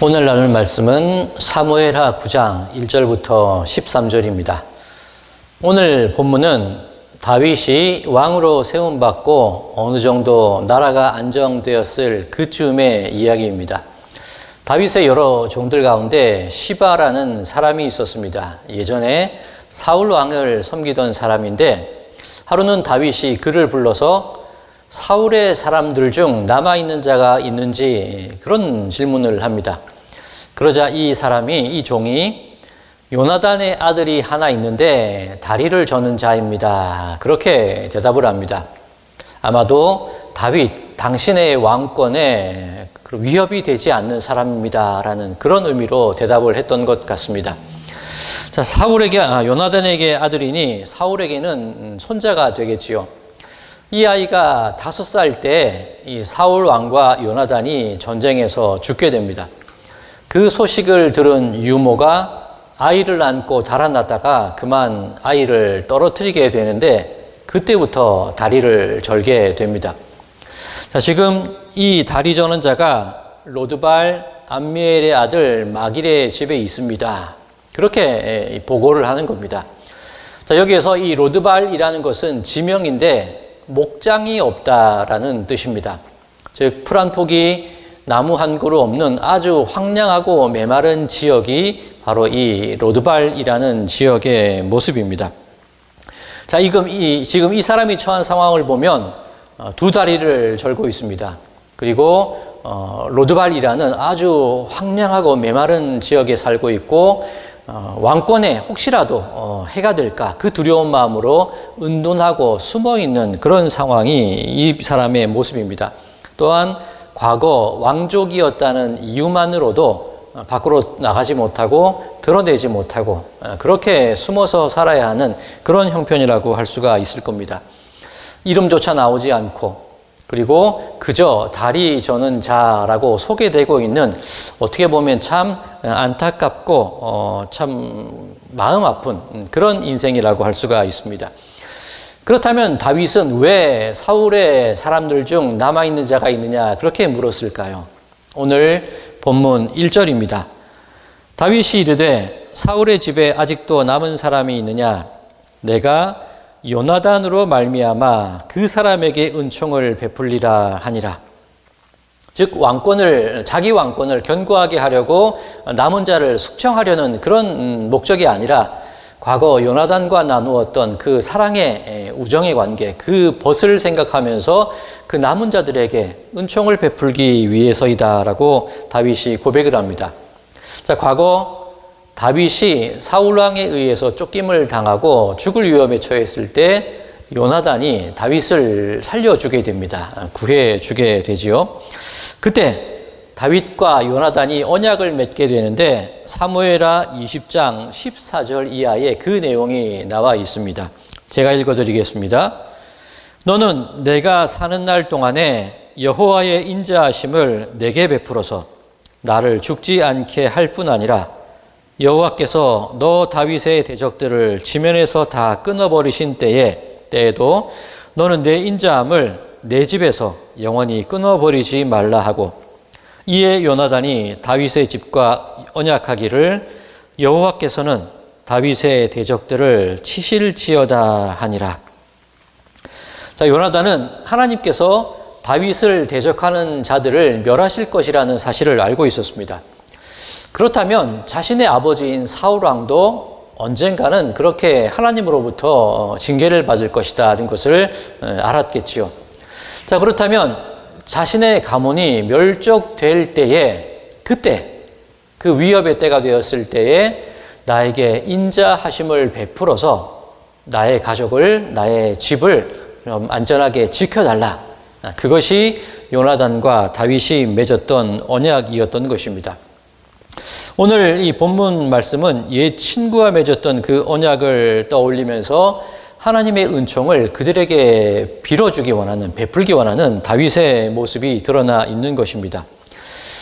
오늘 나눌 말씀은 사무엘하 9장 1절부터 13절입니다. 오늘 본문은 다윗이 왕으로 세움받고 어느 정도 나라가 안정되었을 그쯤의 이야기입니다. 다윗의 여러 종들 가운데 시바라는 사람이 있었습니다. 예전에 사울 왕을 섬기던 사람인데 하루는 다윗이 그를 불러서 사울의 사람들 중 남아있는 자가 있는지 그런 질문을 합니다. 그러자 이 종이 요나단의 아들이 하나 있는데 다리를 저는 자입니다. 그렇게 대답을 합니다. 아마도 다윗, 당신의 왕권에 위협이 되지 않는 사람입니다. 라는 그런 의미로 대답을 했던 것 같습니다. 자, 요나단에게 아들이니 사울에게는 손자가 되겠지요. 이 아이가 5살 때 이 사울 왕과 요나단이 전쟁에서 죽게 됩니다. 그 소식을 들은 유모가 아이를 안고 달아났다가 그만 아이를 떨어뜨리게 되는데 그때부터 다리를 절게 됩니다. 자, 지금 이 다리 저는 자가 로드발 암미엘의 아들 마길의 집에 있습니다. 그렇게 보고를 하는 겁니다. 자, 여기에서 이 로드발이라는 것은 지명인데 목장이 없다라는 뜻입니다. 즉 풀 한 폭이 나무 한 그루 없는 아주 황량하고 메마른 지역이 바로 이 로드발이라는 지역의 모습입니다. 자, 지금 이 사람이 처한 상황을 보면 두 다리를 절고 있습니다. 그리고 로드발이라는 아주 황량하고 메마른 지역에 살고 있고 왕권에 혹시라도 해가 될까 그 두려운 마음으로 은둔하고 숨어있는 그런 상황이 이 사람의 모습입니다. 또한 과거 왕족이었다는 이유만으로도 밖으로 나가지 못하고 드러내지 못하고 그렇게 숨어서 살아야 하는 그런 형편이라고 할 수가 있을 겁니다. 이름조차 나오지 않고 그리고 그저 다리 저는 자라고 소개되고 있는 어떻게 보면 참 안타깝고 참 마음 아픈 그런 인생이라고 할 수가 있습니다. 그렇다면 다윗은 왜 사울의 사람들 중 남아있는 자가 있느냐 그렇게 물었을까요? 오늘 본문 1절입니다. 다윗이 이르되 사울의 집에 아직도 남은 사람이 있느냐? 내가 요나단으로 말미암아 그 사람에게 은총을 베풀리라 하니라. 즉 자기 왕권을 견고하게 하려고 남은 자를 숙청하려는 그런 목적이 아니라 과거 요나단과 나누었던 그 사랑의 우정의 관계, 그 벗을 생각하면서 그 남은 자들에게 은총을 베풀기 위해서이다라고 다윗이 고백을 합니다. 자, 과거 다윗이 사울왕에 의해서 쫓김을 당하고 죽을 위험에 처했을 때 요나단이 다윗을 살려주게 됩니다. 구해주게 되지요. 그때 다윗과 요나단이 언약을 맺게 되는데 사무엘하 20장 14절 이하에 그 내용이 나와 있습니다. 제가 읽어드리겠습니다. 너는 내가 사는 날 동안에 여호와의 인자하심을 내게 베풀어서 나를 죽지 않게 할 뿐 아니라 여호와께서 너 다윗의 대적들을 지면에서 다 끊어버리신 때에도 너는 내 인자함을 내 집에서 영원히 끊어버리지 말라 하고 이에 요나단이 다윗의 집과 언약하기를 여호와께서는 다윗의 대적들을 치실지어다 하니라. 자, 요나단은 하나님께서 다윗을 대적하는 자들을 멸하실 것이라는 사실을 알고 있었습니다. 그렇다면 자신의 아버지인 사울왕도 언젠가는 그렇게 하나님으로부터 징계를 받을 것이라는 것을 알았겠지요. 자, 그렇다면 자신의 가문이 멸족될 때에 그때 그 위협의 때가 되었을 때에 나에게 인자하심을 베풀어서 나의 가족을 나의 집을 안전하게 지켜달라. 그것이 요나단과 다윗이 맺었던 언약이었던 것입니다. 오늘 이 본문 말씀은 옛 친구와 맺었던 그 언약을 떠올리면서 하나님의 은총을 그들에게 빌어주기 원하는, 베풀기 원하는 다윗의 모습이 드러나 있는 것입니다.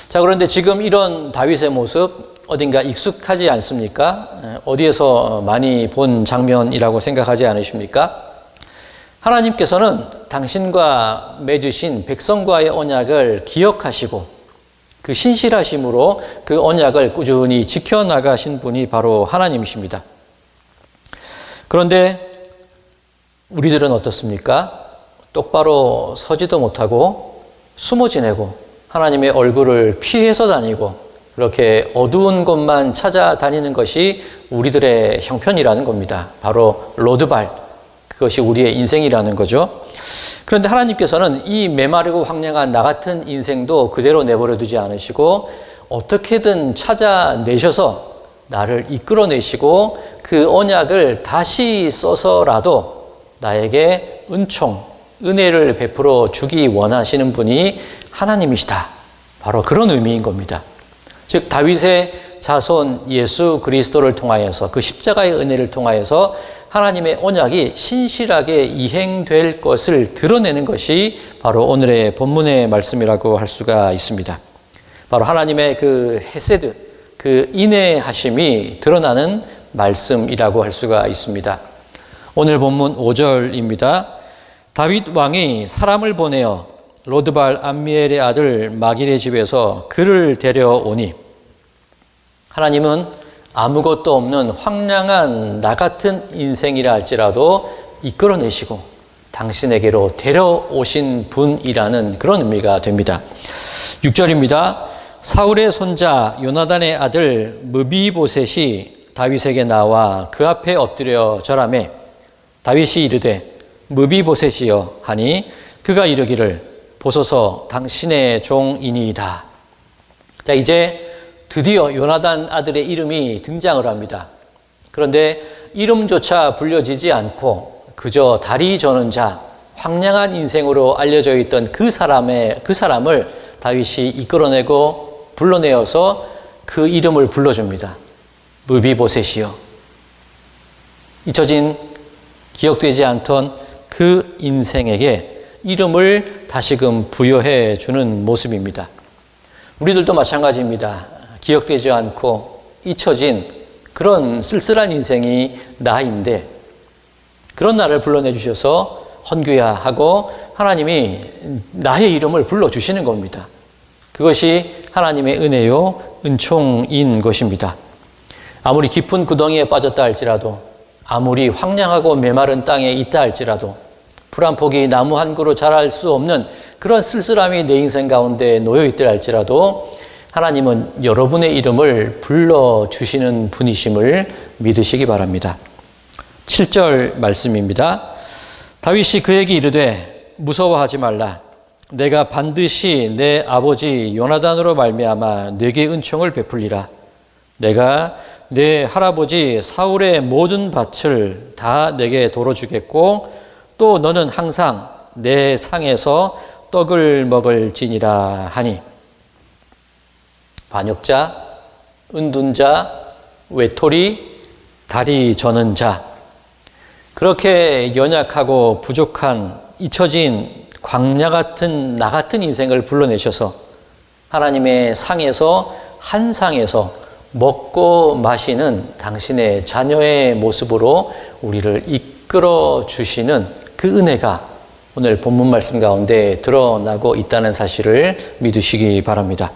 자, 그런데 지금 이런 다윗의 모습 어딘가 익숙하지 않습니까? 어디에서 많이 본 장면이라고 생각하지 않으십니까? 하나님께서는 당신과 맺으신 백성과의 언약을 기억하시고 그 신실하심으로 그 언약을 꾸준히 지켜나가신 분이 바로 하나님이십니다. 그런데 우리들은 어떻습니까? 똑바로 서지도 못하고 숨어 지내고 하나님의 얼굴을 피해서 다니고 그렇게 어두운 곳만 찾아다니는 것이 우리들의 형편이라는 겁니다. 바로 로드발, 그것이 우리의 인생이라는 거죠. 그런데 하나님께서는 이 메마르고 황량한 나 같은 인생도 그대로 내버려 두지 않으시고 어떻게든 찾아내셔서 나를 이끌어내시고 그 언약을 다시 써서라도 나에게 은총, 은혜를 베풀어 주기 원하시는 분이 하나님이시다. 바로 그런 의미인 겁니다. 즉 다윗의 자손 예수 그리스도를 통하여서 그 십자가의 은혜를 통하여서 하나님의 언약이 신실하게 이행될 것을 드러내는 것이 바로 오늘의 본문의 말씀이라고 할 수가 있습니다. 바로 하나님의 그 헤세드, 그 인내하심이 드러나는 말씀이라고 할 수가 있습니다. 오늘 본문 5절입니다. 다윗 왕이 사람을 보내어 로드발 암미엘의 아들 마길의 집에서 그를 데려오니, 하나님은 아무것도 없는 황량한 나 같은 인생이라 할지라도 이끌어내시고 당신에게로 데려오신 분이라는 그런 의미가 됩니다. 6절입니다. 사울의 손자 요나단의 아들 므비보셋이 다윗에게 나와 그 앞에 엎드려 절하매 다윗이 이르되 므비보셋이여 하니 그가 이르기를 보소서 당신의 종이니이다. 자, 이제 드디어 요나단 아들의 이름이 등장을 합니다. 그런데 이름조차 불려지지 않고 그저 다리 저는 자, 황량한 인생으로 알려져 있던 그 사람을 다윗이 이끌어내고 불러내어서 그 이름을 불러줍니다. 므비보셋이요. 잊혀진, 기억되지 않던 그 인생에게 이름을 다시금 부여해 주는 모습입니다. 우리들도 마찬가지입니다. 기억되지 않고 잊혀진 그런 쓸쓸한 인생이 나인데 그런 나를 불러내 주셔서 헌규야 하고 하나님이 나의 이름을 불러주시는 겁니다. 그것이 하나님의 은혜요 은총인 것입니다. 아무리 깊은 구덩이에 빠졌다 할지라도, 아무리 황량하고 메마른 땅에 있다 할지라도, 풀 한 폭이 나무 한 그루 자랄 수 없는 그런 쓸쓸함이 내 인생 가운데 놓여 있다 할지라도 하나님은 여러분의 이름을 불러주시는 분이심을 믿으시기 바랍니다. 7절 말씀입니다. 다윗이 그에게 이르되 무서워하지 말라. 내가 반드시 내 아버지 요나단으로 말미암아 네게 은총을 베풀리라. 내가 내 할아버지 사울의 모든 밭을 다 내게 도로주겠고 또 너는 항상 내 상에서 떡을 먹을지니라 하니, 반역자, 은둔자, 외톨이, 다리 저는 자, 그렇게 연약하고 부족한 잊혀진 광야 같은 나 같은 인생을 불러내셔서 하나님의 상에서, 한 상에서 먹고 마시는 당신의 자녀의 모습으로 우리를 이끌어 주시는 그 은혜가 오늘 본문 말씀 가운데 드러나고 있다는 사실을 믿으시기 바랍니다.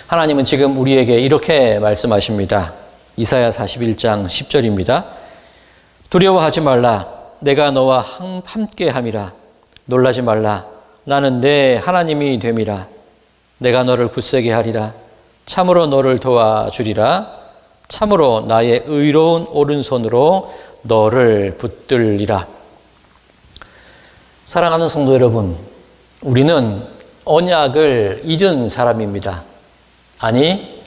하나님은 지금 우리에게 이렇게 말씀하십니다. 이사야 41장 10절입니다. 두려워하지 말라. 내가 너와 함께함이라. 놀라지 말라. 나는 내 하나님이 됨이라. 내가 너를 굳세게 하리라. 참으로 너를 도와주리라. 참으로 나의 의로운 오른손으로 너를 붙들리라. 사랑하는 성도 여러분, 우리는 언약을 잊은 사람입니다. 아니,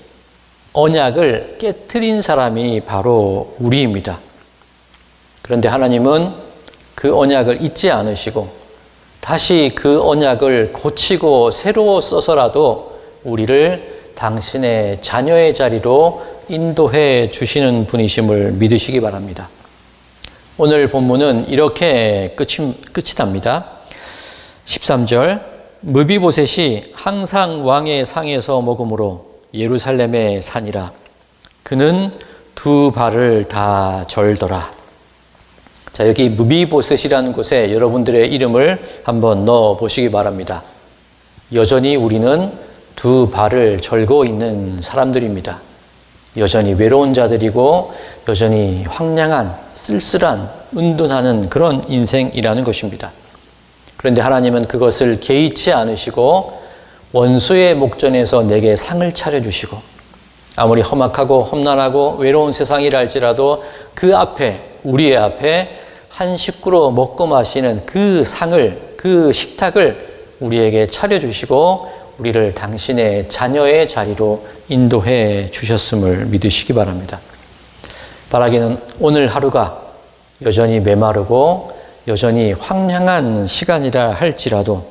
언약을 깨트린 사람이 바로 우리입니다. 그런데 하나님은 그 언약을 잊지 않으시고 다시 그 언약을 고치고 새로 써서라도 우리를 당신의 자녀의 자리로 인도해 주시는 분이심을 믿으시기 바랍니다. 오늘 본문은 이렇게 끝이 납니다. 13절, 므비보셋이 항상 왕의 상에서 먹음으로 예루살렘에 사니라. 그는 두 발을 다 절더라. 자, 여기 므비보셋이라는 곳에 여러분들의 이름을 한번 넣어 보시기 바랍니다. 여전히 우리는 두 발을 절고 있는 사람들입니다. 여전히 외로운 자들이고 여전히 황량한, 쓸쓸한, 은둔하는 그런 인생이라는 것입니다. 그런데 하나님은 그것을 개의치 않으시고 원수의 목전에서 내게 상을 차려주시고 아무리 험악하고 험난하고 외로운 세상이라 할지라도 그 앞에, 우리의 앞에 한 식구로 먹고 마시는 그 상을, 그 식탁을 우리에게 차려주시고 우리를 당신의 자녀의 자리로 인도해 주셨음을 믿으시기 바랍니다. 바라기는 오늘 하루가 여전히 메마르고 여전히 황량한 시간이라 할지라도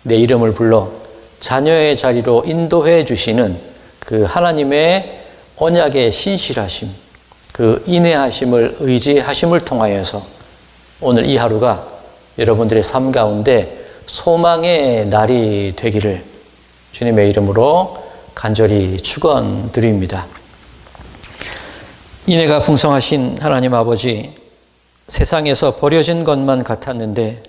내 이름을 불러 자녀의 자리로 인도해 주시는 그 하나님의 언약의 신실하심, 그 인내하심을 의지하심을 통하여서 오늘 이 하루가 여러분들의 삶 가운데 소망의 날이 되기를 주님의 이름으로 간절히 축원드립니다. 인애가 풍성하신 하나님 아버지, 세상에서 버려진 것만 같았는데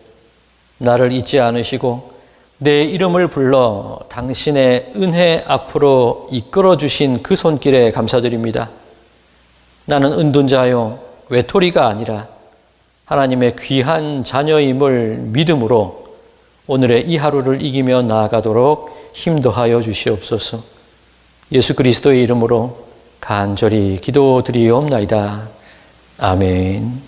나를 잊지 않으시고 내 이름을 불러 당신의 은혜 앞으로 이끌어 주신 그 손길에 감사드립니다. 나는 은둔자요 외톨이가 아니라 하나님의 귀한 자녀임을 믿음으로 오늘의 이 하루를 이기며 나아가도록 힘도하여 주시옵소서. 예수 그리스도의 이름으로 간절히 기도드리옵나이다. 아멘.